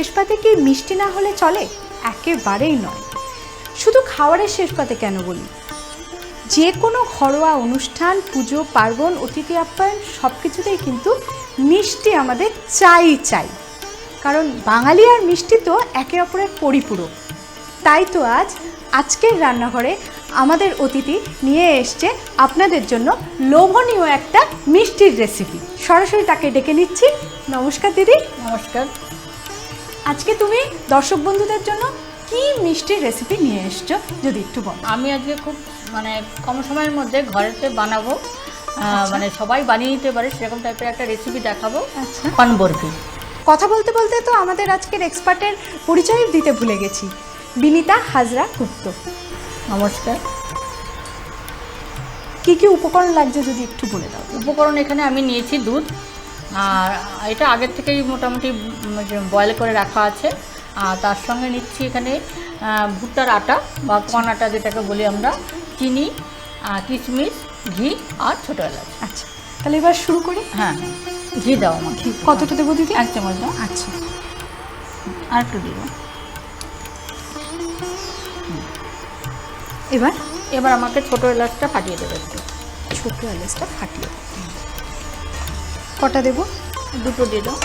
শেষ পাতে কি মিষ্টি না হলে চলে? একেবারেই নয়। শুধু খাবারের শেষ পাতে কেন বলি, যে কোনো ঘরোয়া অনুষ্ঠান, পুজো পার্বণ, অতিথি আপ্যায়ন সব কিছুতেই কিন্তু মিষ্টি আমাদের চাই। কারণ বাঙালি আর মিষ্টি তো একে অপরের পরিপূরক। তাই তো আজকের রান্নাঘরে আমাদের অতিথি নিয়ে এসছে আপনাদের জন্য লোভনীয় একটা মিষ্টির রেসিপি। সরাসরি তাকে ডেকে নিচ্ছি। নমস্কার দিদি। নমস্কার। আজকে তুমি দর্শক বন্ধুদের জন্য কি মিষ্টির রেসিপি নিয়ে এসছো যদি একটু বলো। আমি আজকে খুব কম সময়ের মধ্যে ঘরেতে বানাবো, সবাই বানিয়ে নিতে পারে সেরকম টাইপের একটা রেসিপি দেখাবো। পান বরফি। কথা বলতে বলতে তো আমাদের আজকের এক্সপার্টের পরিচয় দিতে ভুলে গেছি। বিনীতা হাজরা গুপ্ত। নমস্কার। কি কি উপকরণ লাগছে যদি একটু বলে দাও। উপকরণ এখানে আমি নিয়েছি দুধ, আর এটা আগের থেকেই মোটামুটি বয়েল করে রাখা আছে। আর তার সঙ্গে নিচ্ছি এখানে ভুট্টার আটা বা কর্ন আটা যেটাকে বলি আমরা, চিনি, কিশমিশ, ঘি আর ছোটো এলাচ। আচ্ছা, তাহলে এবার শুরু করি। হ্যাঁ, ঘি দাও আমার। কতটা দেবো দিদি? 1 চামচ দাও। আচ্ছা, আর একটু দিব। এবার আমাকে ছোটো এলাচটা ফাটিয়ে দেবে একটু। ছোটো এলাচটা ফাটিয়ে কটা দেবো? 2টো দিয়ে দাও।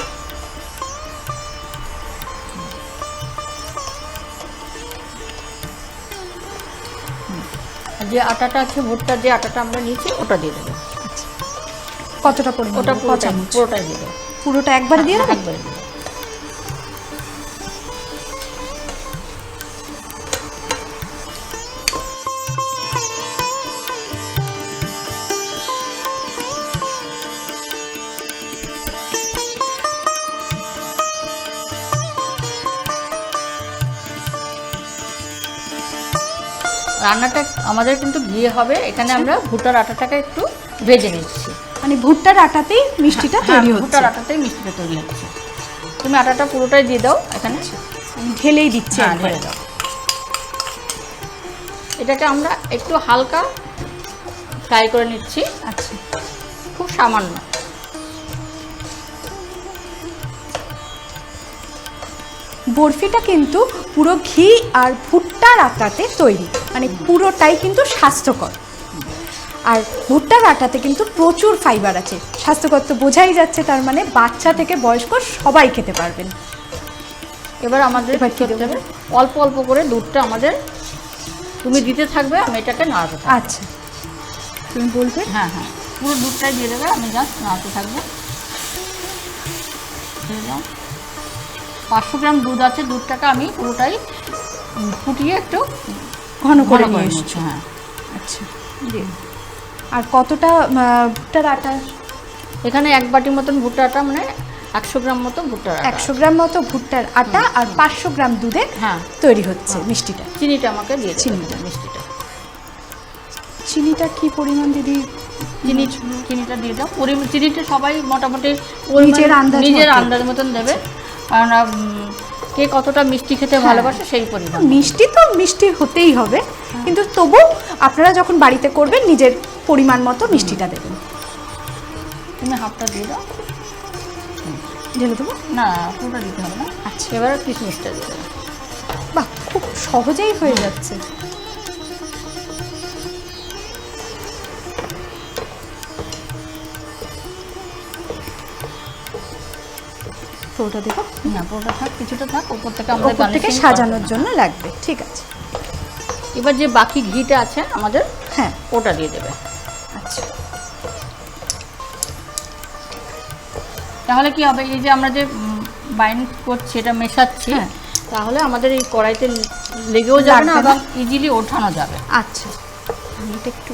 যে আটাটা আছে, ভুট্টার যে আটাটা আমরা নিয়েছি ওটা দিয়ে দেবো। আচ্ছা, কতটা পরিমাণ? ওটা পুরোটাই দিয়ে দেবো। পুরোটা একবারে দিয়ে দেবো? একবারে দিয়ে দেবো। রান্নাটা আমাদের কিন্তু ঘিয়ে হবে। এখানে আমরা ভুট্টার আটাটাকে একটু ভেজে নিচ্ছি। মানে ভুট্টার আটাতেই মিষ্টিটা তৈরি হচ্ছে? ভুট্টার আটাতেই মিষ্টিটা তৈরি হচ্ছে। তুমি আটাটা পুরোটাই দিয়ে দাও এখানে। আমি ঢেলেই দিচ্ছি। ঢেলে দাও। এটাকে আমরা একটু হালকা ফ্রাই করে নিচ্ছি। আচ্ছা, খুব সামান্য। বরফিটা কিন্তু পুরো ঘি আর ভুট্টার আটাতে তৈরি, মানে পুরোটাই কিন্তু স্বাস্থ্যকর। আর ভুট্টার আটাতে কিন্তু প্রচুর ফাইবার আছে। স্বাস্থ্যকর তো বোঝাই যাচ্ছে, তার মানে বাচ্চা থেকে বয়স্ক সবাই খেতে পারবেন। এবার আমাদের কি করতে হবে, অল্প অল্প করে দুধটা আমাদের তুমি দিতে থাকবে, আমি এটাকে নাড়াতে থাকবো। আচ্ছা, তুমি বলবে। হ্যাঁ, পুরো দুধটাই দিয়ে দেবে, আমি জাস্ট নাড়াতে থাকবো। 500 গ্রাম দুধ আছে, দুধটাকে আমি পুরোটাই ফুটিয়ে একটু ঘন করে নিয়ে নিচ্ছি। এসছো? হ্যাঁ। আচ্ছা, আর কতটা ভুট্টার আটা? এখানে 1 বাটি মতন ভুট্টার আটা, মানে 100 গ্রাম মতো ভুট্টার আটা। 100 গ্রাম মতো ভুট্টার আটা আর 500 গ্রাম দুধে তৈরি হচ্ছে মিষ্টিটা। চিনিটা আমাকে দিয়ে দেবে। চিনিটা কি পরিমাণ দিদি? চিনিটা দিয়ে দাও। চিনিটা সবাই মোটামুটি নিজের আন্দাজ মতন দেবে, কারণ কে কতটা মিষ্টি খেতে ভালোবাসে সেই পরিমাণ। মিষ্টি তো মিষ্টি হতেই হবে, কিন্তু তবু আপনারা যখন বাড়িতে করবেন নিজের পরিমাণ মতো মিষ্টিটা দেবেন। তুমি হাফটা দিয়ে দাও। ঢেলে দেবো? না, পুরোটা দিতে হবে না। আচ্ছা, এবার কিশমিশটা দিয়ে দেবো। বাহ, খুব সহজেই হয়ে যাচ্ছে। পুরোটা দেবো? না, পুরোটা থাক, কিছুটা থাক, উপর থেকে আমরা সাজানোর জন্য লাগবে। ঠিক আছে। এবার যে বাকি ঘিটা আছে আমাদের, হ্যাঁ, ওটা দিয়ে দেবে। আচ্ছা, তাহলে কি হবে, এই যে আমরা যে বাইন্ড করছি, এটা মেশাচ্ছি, তাহলে আমাদের এই কড়াইতে লেগেও যাবে না এবং ইজিলি ওঠানো যাবে। আচ্ছা, আমি এটা একটু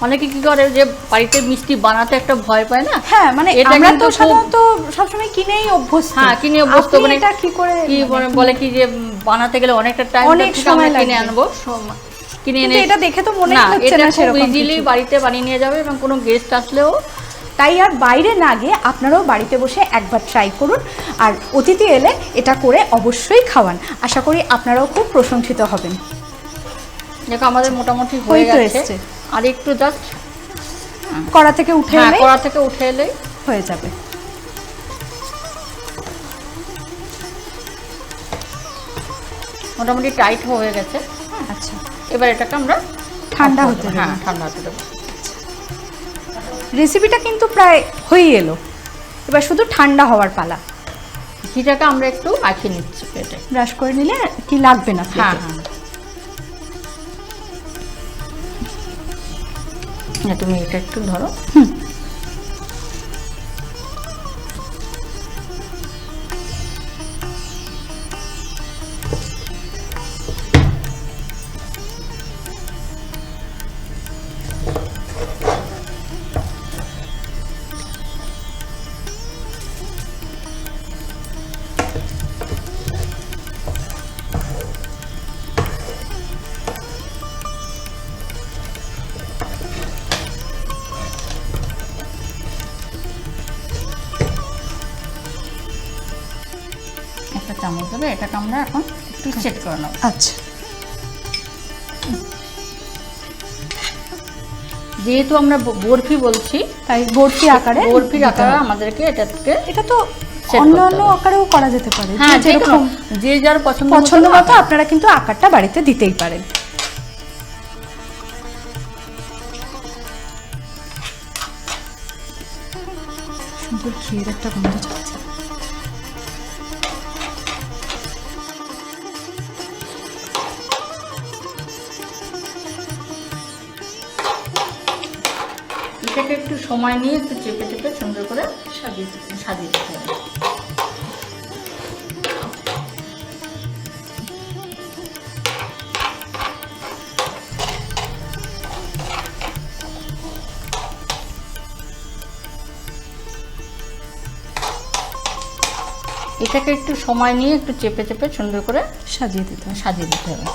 অনেকে কি করে যে বাড়িতে মিষ্টি বানাতে একটা ভয় পায় না? হ্যাঁ, মানে আমরা তো সাধারণত সবসময় কিনেই অভ্যস্ত। কিনে অভ্যস্ত। মানে এটা কি করে কি বলে কি যে বানাতে গেলে অনেকটা টাইম, অনেক সময় কিনে আনবো, কিনে এনে এটা দেখে তো মনে হচ্ছে না সেরকম ইজিলি বাড়িতে বানিয়ে নিয়ে যাবে এবং কোনো গেস্ট আসলেও। তাই আর বাইরে না গিয়ে আপনারাও বাড়িতে বসে একবার ট্রাই করুন, আর অতিথি এলে এটা করে অবশ্যই খাওয়ান। আশা করি আপনারাও খুব প্রশংসিত হবেন। দেখো আমাদের মোটামুটি হয়ে গেছে, আর একটু জাস্ট কড়া থেকে উঠে হ্যাঁ, এলেই কড়া থেকে উঠে এলেই হয়ে যাবে। মোটামুটি টাইট হয়ে গেছে। আচ্ছা, এবার এটাকে আমরা ঠান্ডা হতে দেবো। হ্যাঁ, ঠান্ডা হতে দেবো। রেসিপিটা কিন্তু প্রায় হয়ে এলো, এবার শুধু ঠান্ডা হওয়ার পালা। ঘিটাকে আমরা একটু মাখিয়ে নিচ্ছি পেটে। ব্রাশ করে নিলে কি লাগবে না হ্যাঁ প্লেটে। হ্যাঁ, তুমি এটা একটু ধরো। একটা চামচ দেবে, এটাকে আমরা এখন একটু সেট করে নেব। আচ্ছা, যেহেতু আমরা বরফি বলছি, তাই বরফি আকারে বরফির দিতে আকারে হবে। আমাদেরকে এটাকে এটা তো set অন্য করতে অন্য হবে। আকারেও করা যেতে পারে। হ্যাঁ, যেরকম যে যার পছন্দ পছন্দ মতো আপনারা কিন্তু আকারটা বাড়িতে দিতেই পারেন। সুন্দর ঘিয়ের একটা গন্ধ ছাড়ছে। এটাকে একটু সময় নিয়ে একটু চেপে চেপে সুন্দর করে সাজিয়ে দিতে হবে। এটাকে একটু সময় নিয়ে একটু চেপে চেপে সুন্দর করে সাজিয়ে দিতে হবে। সাজিয়ে দিতে হবে।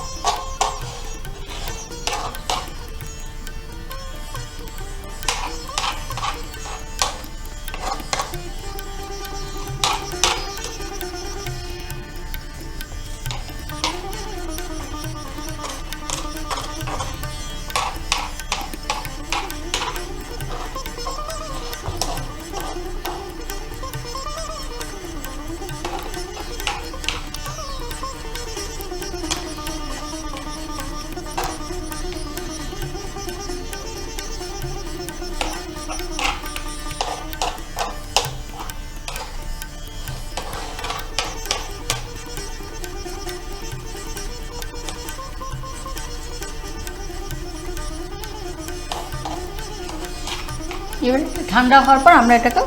এবার একটু ঠান্ডা হওয়ার পর আমরা এটাকে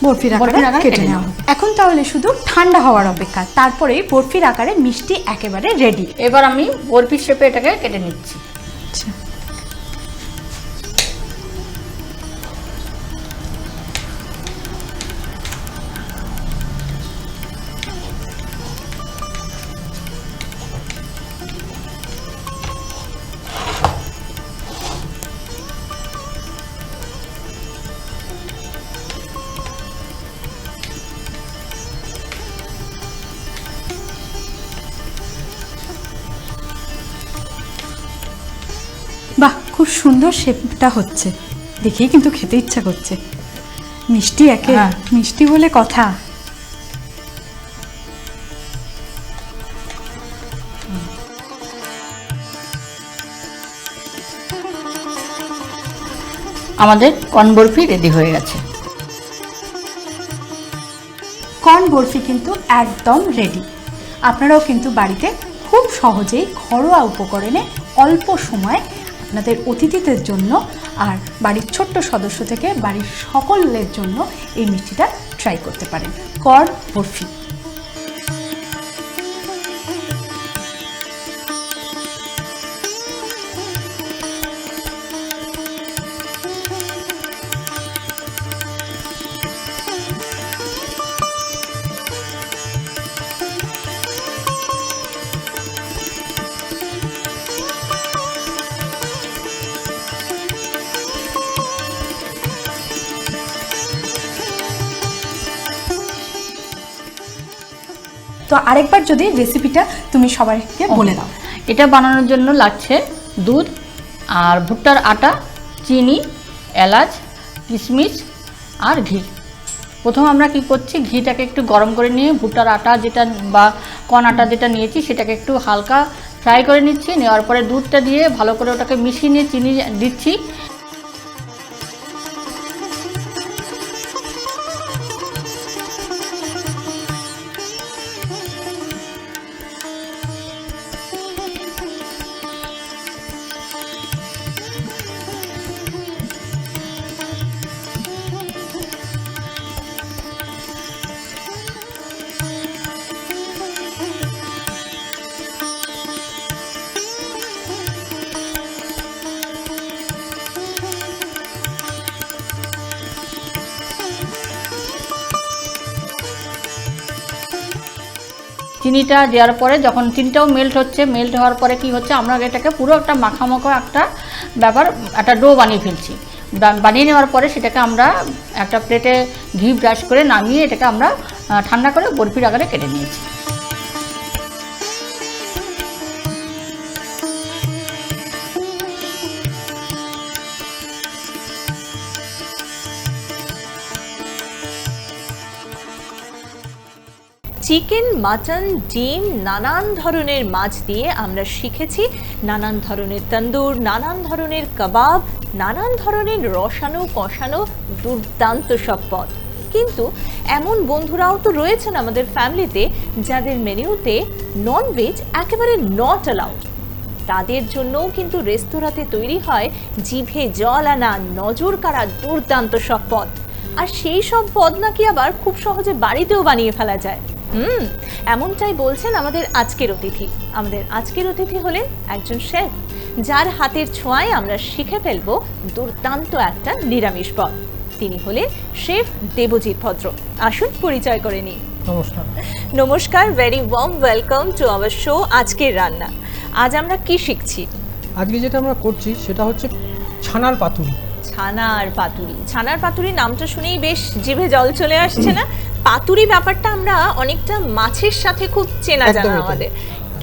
বরফির আকারে বরফির আকারে কেটে কেটে নেওয়া নেব। হবে। এখন তাহলে শুধু ঠান্ডা হওয়ার অপেক্ষা, তারপরেই বরফির আকারে মিষ্টি একেবারে রেডি। এবার আমি বরফির শেপে এটাকে কেটে নিচ্ছি। আচ্ছা, বাহ, খুব সুন্দর শেপটা হচ্ছে, দেখেই কিন্তু খেতে ইচ্ছা করছে। মিষ্টি একে হ্যাঁ। মিষ্টি বলে কথা। আমাদের কর্ন বরফি রেডি হয়ে গেছে। কর্ন বরফি কিন্তু একদম রেডি। আপনারাও কিন্তু বাড়িতে খুব সহজেই ঘরোয়া উপকরণে অল্প সময় আপনাদের অতিথিদের জন্য আর বাড়ির ছোট্ট সদস্য থেকে বাড়ির সকলের জন্য এই মিষ্টিটা ট্রাই করতে পারেন, কর্ন বরফি। তো আরেকবার যদি রেসিপিটা তুমি সবাইকে বলে দাও। এটা বানানোর জন্য লাগছে দুধ আর ভুট্টার আটা, চিনি, এলাচ, কিশমিশ আর ঘি। প্রথম আমরা কি করছি, ঘিটাকে একটু গরম করে নিয়ে ভুট্টার আটা যেটা বা কর্ন আটা যেটা নিয়েছি সেটাকে একটু হালকা ফ্রাই করে নিচ্ছি। নেওয়ার পরে দুধটা দিয়ে ভালো করে ওটাকে মিশিয়ে নিয়ে চিনি দিচ্ছি। চিনিটা দেওয়ার পরে যখন চিনিটাও মেল্ট হচ্ছে, মেল্ট হওয়ার পরে কি হচ্ছে, আমরা এটাকে পুরো একটা মাখামাখা একটা ব্যাপার, একটা ডো বানিয়ে ফেলছি। বানিয়ে নেওয়ার পরে সেটাকে আমরা একটা প্লেটে ঘি ব্রাশ করে নামিয়ে এটাকে আমরা ঠান্ডা করে বরফির আকারে কেটে নিয়েছি। চিকেন, মাটন, ডিম, নানান ধরনের মাছ দিয়ে আমরা শিখেছি নানান ধরনের তন্দুর, নানান ধরনের কাবাব, নানান ধরনের রসানো কষানো দুর্দান্ত সব পদ। কিন্তু এমন বন্ধুরাও তো রয়েছেন আমাদের ফ্যামিলিতে যাদের মেনুতে ননভেজ একেবারে নট অ্যালাউড। তাদের জন্যও কিন্তু রেস্তোরাঁতে তৈরি হয় জিভে জল আনা, নজর কাড়া দুর্দান্ত সব পদ। আর সেই সব পদ নাকি আবার খুব সহজে বাড়িতেও বানিয়ে ফেলা যায়। এমনটাই বলছেন আমাদের আজকের অতিথি। আমাদের আজকের অতিথি হলেন একজন শেফ, যার হাতের ছোঁয়ায় আমরা শিখে ফেলবো দুর্দান্ত একটা নিরামিষ পদ। তিনি হলেন শেফ দেবজিৎ ভদ্র। আসুন পরিচয় করে নিই। নমস্কার। নমস্কার, very warm welcome to our show আজকের রান্না। আজ আমরা কি শিখছি? আজকে যেটা আমরা করছি সেটা হচ্ছে ছানার পাতুরি। ছানার পাতুরি। ছানার পাতুরি নামটা শুনেই বেশ জিভে জল চলে আসছে না? পাতুরি ব্যাপারটা আমরা অনেকটা মাছের সাথে খুব চেনা জানা আমাদের,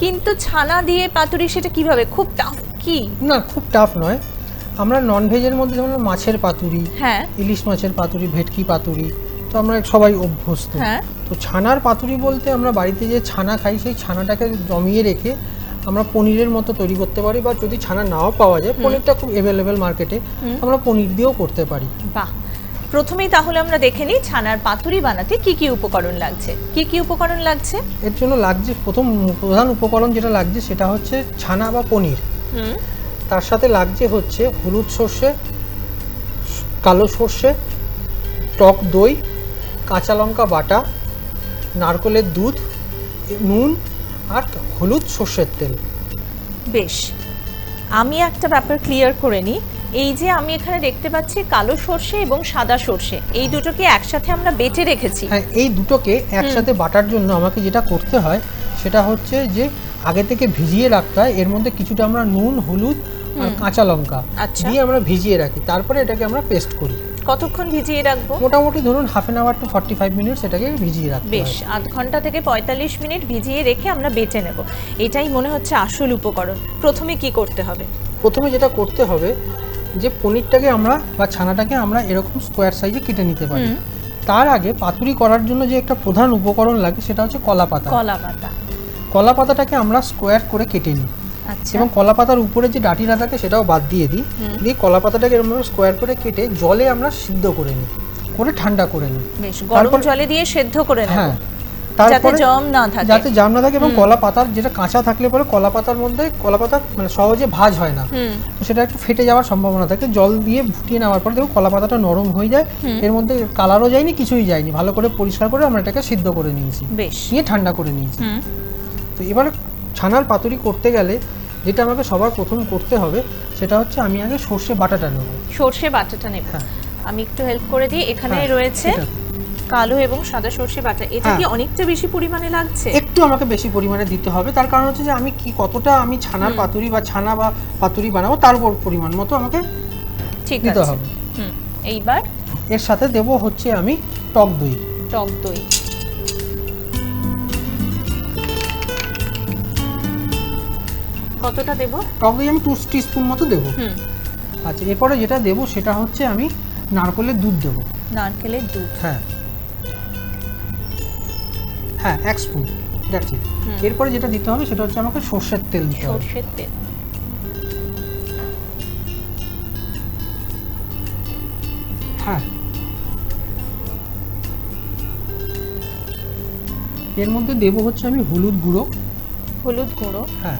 কিন্তু ছানা দিয়ে পাতুরি সেটা কিভাবে? খুব টাফ কি? না, খুব টাফ নয়। আমরা ননভেজের মধ্যে যেমন মাছের পাতুরি, হ্যাঁ, ইলিশ মাছের পাতুরি, ভেটকি পাতুরি, তো আমরা সবাই অভ্যস্ত। হ্যাঁ। তো ছানার পাতুরি বলতে আমরা বাড়িতে যে ছানা খাই সেই ছানাটাকে জমিয়ে রেখে আমরা পনিরের মতো তৈরি করতে পারি, বা যদি ছানা নাও পাওয়া যায়, পনিরটা খুব অ্যাভেলেবেল মার্কেটে, আমরা পনির দিয়েও করতে পারি। বাহ। প্রথমেই তাহলে আমরা দেখে নিই ছানার পাতুরি বানাতে কি কি উপকরণ লাগছে। কি কি উপকরণ লাগছে? এর জন্য লাগছে, প্রধান উপকরণ যেটা লাগছে সেটা হচ্ছে ছানা বা পনির। তার সাথে লাগছে হচ্ছে হলুদ সর্ষে, কালো সর্ষে, টক দই, কাঁচা লঙ্কা বাটা, নারকেলের দুধ, নুন আর হলুদ সর্ষের তেল। বেশ, আমি একটা ব্যাপার ক্লিয়ার করে নিই। এই যে আমি এখানে দেখতে পাচ্ছি কালো সর্ষে এবং সাদা সর্ষে, এই দুটোকে একসাথে আমরা বেটে রেখেছি। হ্যাঁ, এই দুটোকে একসাথে বাটার জন্য আমাকে যেটা করতে হয় সেটা হচ্ছে যে আগে থেকে ভিজিয়ে রাখতে হয়। এর মধ্যে কিছুটা আমরা নুন, হলুদ আর কাঁচা লঙ্কা দিয়ে আমরা ভিজিয়ে রাখি, তারপরে এটাকে আমরা পেস্ট করি। কতক্ষণ ভিজিয়ে রাখবো? মোটামুটি ধরুন half an hour to 45 minutes এটাকে ভিজিয়ে রাখতে হয়। বেশ, আধ ঘন্টা থেকে 45 মিনিট ভিজিয়ে রেখে আমরা বেটে নেব। এটাই মনে হচ্ছে আসল উপকরণ। প্রথমে কি করতে হবে? প্রথমে যেটা করতে হবে যে পনিরটাকে আমরা বা ছানাটাকে আমরা এরকম স্কোয়ার সাইজে কেটে নিতে পারি। তার আগে পাতুরি করার জন্য যে একটা প্রধান উপকরণ লাগে সেটা হচ্ছে কলা পাতা। কলা পাতা। কলা পাতাটাকে আমরা স্কোয়ার করে কেটে নিই, আচ্ছা। এবং কলা পাতার উপরে যে ডাঁটিটা থাকে সেটাও বাদ দিয়ে দিই। দিয়ে কলা পাতাটাকে এরকম স্কোয়ার করে কেটে জলে আমরা সিদ্ধ করে নিই, করে ঠান্ডা করে নিই। বেশ, গরম জলে দিয়ে সেদ্ধ করে নেব। হ্যাঁ, যাতে জাম না থাকে। যাতে জাম না থাকে, এবং কলা পাতার যেটা কাঁচা থাকলে পরে কলা পাতার মধ্যে কলা পাতা মানে সহজে ভাজ হয় না, তো সেটা একটু ফেটে যাওয়ার সম্ভাবনা থাকে। জল দিয়ে ফুটিয়ে নেওয়ার পরে দেখো কলা পাতাটা নরম হয়ে যায়, এর মধ্যে কালারও যায়নি, কিছুই যায়নি, ভালো করে পরিষ্কার করে আমরা এটাকে সিদ্ধ করে নিয়েছি, বেশ, নিয়ে ঠান্ডা করে নিয়েছি। তো এবার ছানার পাতুরি করতে গেলে যেটা আমাকে সবার প্রথম করতে হবে সেটা হচ্ছে আমি আগে সর্ষে বাটাটা নেব। সর্ষে বাটাটা নেব। হ্যাঁ, আমি একটু হেল্প করে দিই। এখানে হ্যাঁ, রয়েছে কালো এবং সাদা সর্ষে বাটা। এটা কি অনেকটা বেশি পরিমাণে লাগছে? একটু আমাকে বেশি পরিমাণে দিতে হবে, তার কারণ হচ্ছে যে আমি কি কতটা আমি ছানার পাতুরি বা ছানা বা পাতুরি বানাবো তার উপর পরিমাণ মতো আমাকে ঠিক দিতে আছে। হবে। এইবার এর সাথে দেব হচ্ছে আমি টক দই। টক দই কতটা দেব? টক দই আমি 2 টিস্পুন মতো দেবো। আচ্ছা, এরপরে যেটা দেবো সেটা হচ্ছে আমি নারকেলের দুধ দেবো। নারকেলের দুধ। হ্যাঁ হ্যাঁ 1 স্পুন, দ্যাটস ইট। এরপরে যেটা দিতে হবে সেটা হচ্ছে আমাকে সর্ষের তেল দিতে হবে। সর্ষের তেল। হ্যাঁ এর মধ্যে দেবো হচ্ছে আমি হলুদ গুঁড়ো। হলুদ গুঁড়ো। হ্যাঁ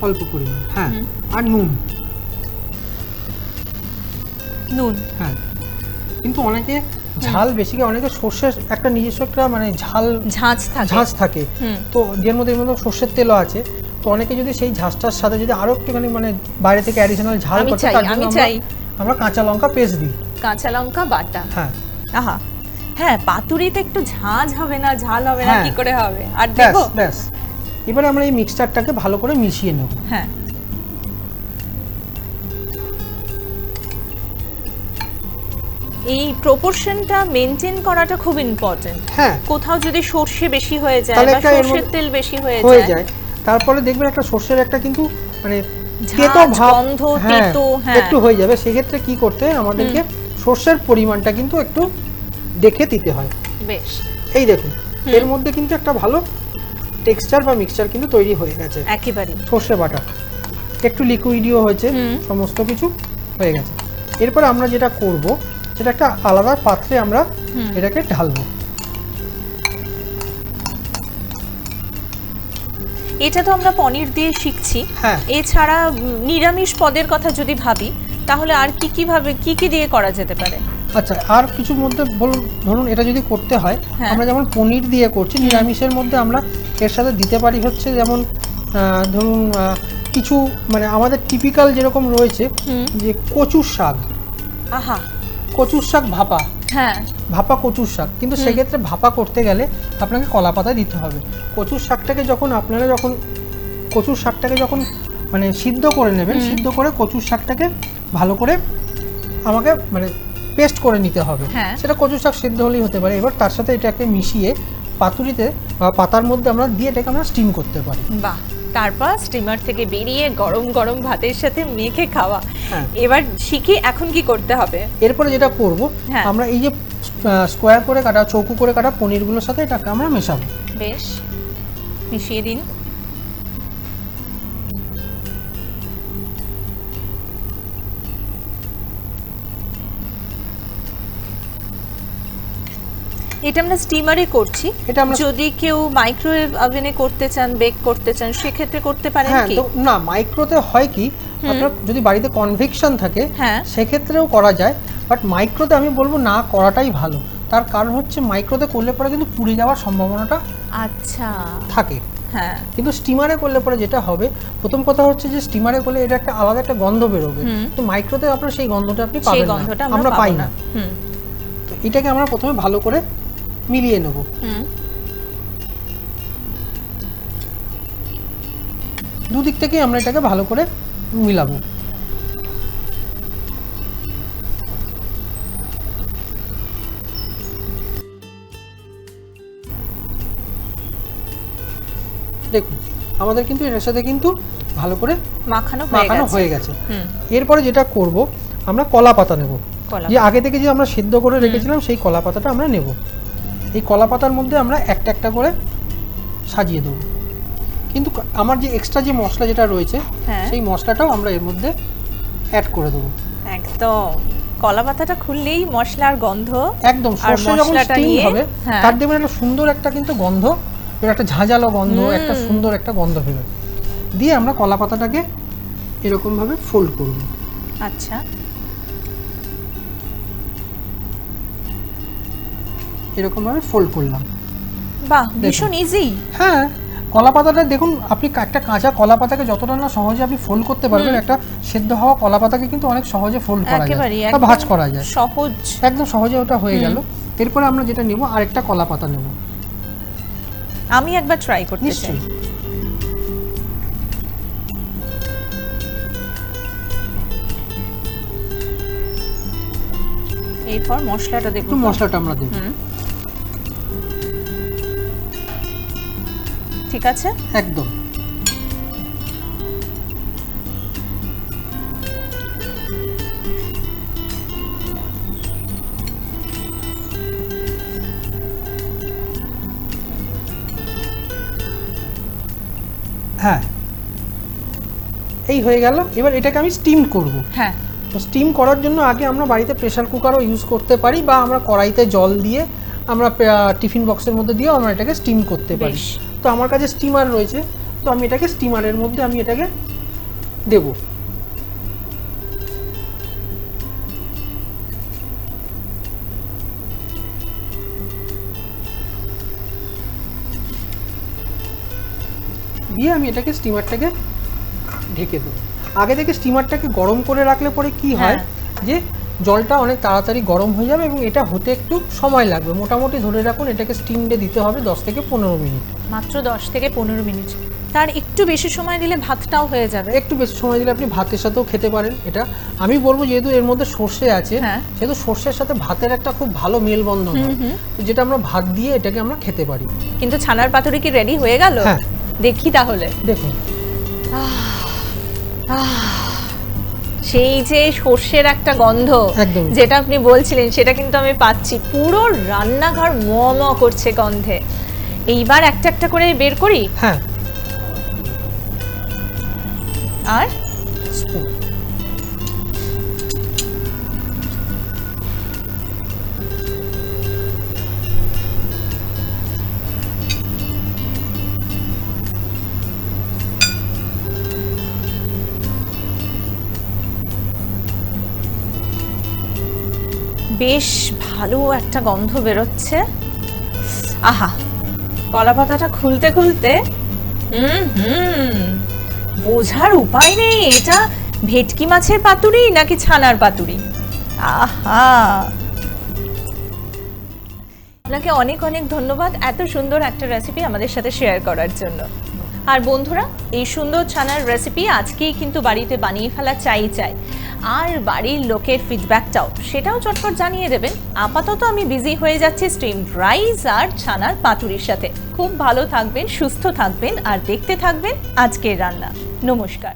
অল্প পরিমাণ। হ্যাঁ আর নুন। নুন। হ্যাঁ কিন্তু অনেকে ঝাল বেশি খায়, অনেকে সর্ষের একটা নিজস্ব একটা মানে ঝাঁঝ থাকে। ঝাঁজ থাকে, তো এর মধ্যে সর্ষের তেলও আছে, তো অনেকে যদি সেই ঝাঁজটার সাথে যদি আরো একটুখানি মানে বাইরে থেকে অ্যাডিশনাল ঝাল আমি করতে, চাই, তার জন্য আমি চাই। আমরা কাঁচা লঙ্কা পেস্ট দিই। কাঁচা লঙ্কা বাটা। হ্যাঁ আহা, হ্যাঁ পাতুরিতে একটু ঝাঁঝ হবে না, ঝাল হবে না, হ্যাঁ। কি করে হবে? আর ব্যাস দেখো। ব্যাস এবারে আমরা এই মিক্সচারটাকে ভালো করে মিশিয়ে নেব। হ্যাঁ এই প্রপোর্শনটা মেনটেন করাটা খুব ইম্পর্টেন্ট। হ্যাঁ কোথাও যদি সর্ষে বেশি হয়ে যায় তাহলে বা একটা এর সর্ষের মধ্যে তেল বেশি হয়ে হয়ে যায়, যায়, তারপরে দেখবেন একটা সর্ষের একটা কিন্তু মানে ঝাঁঝ, তেতো ভাব, গন্ধ, হ্যাঁ, তেতো, হ্যাঁ। একটু হয়ে যাবে। সেক্ষেত্রে কি করতে হয় আমাদেরকে, সর্ষের পরিমাণটা কিন্তু একটু দেখে দিতে হয়। বেশ। এই দেখুন এর মধ্যে কিন্তু একটা ভালো টেক্সচার বা মিক্সচার কিন্তু তৈরি হয়ে গেছে। একেবারে সর্ষে বাটা একটু লিকুইডিও হয়েছে, সমস্ত কিছু হয়ে গেছে। এরপরে আমরা যেটা করব সেটা একটা আলাদা পাত্রে আমরা এটাকে ঢালবো। এটা তো আমরা পনির দিয়ে শিখছি। হ্যাঁ। এছাড়া নিরামিষ পদের কথা যদি ভাবি তাহলে আর কি কিভাবে কি কি দিয়ে করা যেতে পারে? আচ্ছা আর কিছুর মধ্যে বলুন, ধরুন এটা যদি করতে হয়, হ্যাঁ। আমরা যেমন পনির দিয়ে করছি, নিরামিষের মধ্যে আমরা এর সাথে দিতে পারি হচ্ছে যেমন ধরুন কিছু মানে আমাদের টিপিক্যাল যেরকম রয়েছে যে কচুর শাক। আহা, কচুর শাক ভাপা, হ্যাঁ ভাপা কচুর শাক, কিন্তু সেক্ষেত্রে ভাপা করতে গেলে আপনাকে কলা পাতা দিতে হবে। কচুর শাকটাকে যখন মানে সিদ্ধ করে নেবেন, সিদ্ধ করে কচুর শাকটাকে ভালো করে আমাকে মানে পেস্ট করে নিতে হবে। হ্যাঁ। সেটা কচুর শাক সিদ্ধ হলেই হতে পারে। এবার তার সাথে এটাকে মিশিয়ে পাতুরিতে বা পাতার মধ্যে আমরা দিয়ে এটাকে আমরা স্টিম করতে পারি। বাহ, তারপর স্টিমার থেকে বেরিয়ে গরম গরম ভাতের সাথে মেখে খাওয়া। হ্যাঁ। এবার শিখি এখন কি করতে হবে। এরপরে যেটা করব, হ্যাঁ। আমরা এই যে স্কোয়ার করে কাটা, চৌকো করে কাটা পনিরগুলোর সাথে এটাকে আমরা মেশাবো। বেশ, মিশিয়ে দিন। এটা আমরা স্টিমারে করছি। এটা আমরা যদি কেউ মাইক্রোওয়েভ ওভেনে করতে চান, বেক করতে চান, সেক্ষেত্রে করতে পারেন হ্যাঁ, কি? তো না মাইক্রোতে হয় কি, আপনার যদি বাড়িতে কনভেকশন থাকে হ্যাঁ। সেক্ষেত্রেও করা যায়, বাট মাইক্রোতে আমি বলবো না করাটাই ভালো। তার কারণ হচ্ছে মাইক্রোতে করলে পরে কিন্তু পুড়ে যাওয়ার সম্ভাবনাটা আচ্ছা। থাকে, হ্যাঁ। কিন্তু স্টিমারে করলে পরে যেটা হবে, প্রথম কথা হচ্ছে যে স্টিমারে করলে এটা একটা আলাদা একটা গন্ধ বেরোবে, তো মাইক্রোতে আপনার সেই গন্ধটা আপনি সেই পাবেন গন্ধটা না, আমরা পাই না। হুম। তো এটাকে আমরা প্রথমে ভালো করে মিলিয়ে নেব। হুম। দুদিক থেকেই আমরা এটাকে ভালো করে মিলাবো। দেখুন আমাদের কিন্তু এর সাথে কিন্তু ভালো করে মাখানো হয়ে গেছে। হুম। এরপরে যেটা করব, আমরা কলা পাতা নেব। কলা যে আগে থেকে যে আমরা সিদ্ধ করে রেখেছিলাম সেই কলা পাতাটা আমরা নেব। এই কলা পাতার মধ্যে আমরা একটা একটা করে সাজিয়ে দেবো, কিন্তু আমার যে এক্সট্রা যে মশলা যেটা রয়েছে, হ্যাঁ। সেই মশলাটাও আমরা এর মধ্যে অ্যাড করে দেবো। একদম কলা পাতাটা খুললেই মশলার গন্ধ, একদম আর সর্ষে যখন মশলাটা স্টিম নিয়ে, হবে হ্যাঁ। তার দেখবেন একটা সুন্দর একটা কিন্তু গন্ধ, একটা ঝাঁঝালো গন্ধ, একটা সুন্দর একটা গন্ধ বেরোয়। দিয়ে আমরা কলা পাতাটাকে এরকম ভাবে ফোল্ড করব। আচ্ছা। এরকম ভাবে ফোল্ড করলাম। বাহ, ভীষণ ইজি। হ্যাঁ, কলা পাতাটা দেখুন, আপনি একটা কাঁচা কলা পাতাকে যতটা না সহজে আপনি ফোল্ড করতে পারবেন, একটা সেদ্ধ হওয়া কলা পাতাকে কিন্তু অনেক সহজে ফোল্ড করা যায় একেবারেই বা ভাঁজ করা যায়, সহজ, একদম সহজে ওটা হয়ে গেল। এরপরে আমরা যেটা নেব, আরেকটা কলা পাতা নেব। আমি একবার ট্রাই করতে চাই। নিশ্চয়ই। এরপর মশলাটা দেব। একটু মশলাটা আমরা দেব। ঠিক আছে, একদম। হ্যাঁ, এই হয়ে গেল। এবার এটাকে আমি স্টিম করব। হ্যাঁ, তো স্টিম করার জন্য আগে আমরা বাড়িতে প্রেসার কুকারও ইউজ করতে পারি, বা আমরা কড়াইতে জল দিয়ে আমরা টিফিন বক্সের মধ্যে দিয়েও আমরা এটাকে স্টিম করতে পারি। বেশ। তো আমার কাছে স্টিমার রয়েছে, তো আমি এটাকে স্টিমারের মধ্যে আমি এটাকে দেব। দিয়ে আমি এটাকে স্টিমারটাকে ঢেকে দেবো। আগে থেকে স্টিমারটাকে গরম করে রাখলে পরে কি হয়, যে জলটা অনেক তাড়াতাড়ি গরম হয়ে যাবে এবং এটা হতে একটু সময় লাগবে। মোটামুটি ধরে রাখুন এটাকে স্টিমে দিতে হবে 10 থেকে 15 মিনিট। মাত্র 10 থেকে 15 মিনিট। তার একটু বেশি সময় দিলে ভাতটাও হয়ে যাবে। একটু বেশি সময় দিলে আপনি ভাতের সাথেও খেতে পারেন। এটা আমি বলবো যেহেতু এর মধ্যে সর্ষে আছে, হ্যাঁ। সেহেতু সর্ষের সাথে ভাতের একটা খুব ভালো মেলবন্ধন হয়, তো যেটা আমরা ভাত দিয়ে এটাকে আমরা খেতে পারি। কিন্তু ছানার পাতুরি কি রেডি হয়ে গেল? হ্যাঁ। দেখি তাহলে। দেখুন, সেই যে সর্ষের একটা গন্ধ একদমই। যেটা আপনি বলছিলেন সেটা কিন্তু আমি পাচ্ছি। পুরো রান্নাঘর ম ম করছে গন্ধে। এইবার একটা একটা করে বের করি। হ্যাঁ, আর স্পুন। বেশ ভালো একটা গন্ধ বেরোচ্ছে। আহা, কলা পাতাটা খুলতে খুলতে বোঝার উপায় নেই এটা ভেটকি মাছের পাতুরি নাকি ছানার পাতুরি। আহা, আপনাকে অনেক অনেক ধন্যবাদ এত সুন্দর একটা রেসিপি আমাদের সাথে শেয়ার করার জন্য। আর বন্ধুরা, এই সুন্দর ছানার রেসিপি আজকেই কিন্তু বাড়িতে বানিয়ে ফেলা চাই। আর বাড়ির লোকের ফিডব্যাকটাও সেটাও চটপট জানিয়ে দেবেন। আপাতত আমি বিজি হয়ে যাচ্ছি স্টিমড রাইস আর ছানার পাতুরির সাথে। খুব ভালো থাকবেন, সুস্থ থাকবেন আর দেখতে থাকবেন আজকের রান্না। নমস্কার।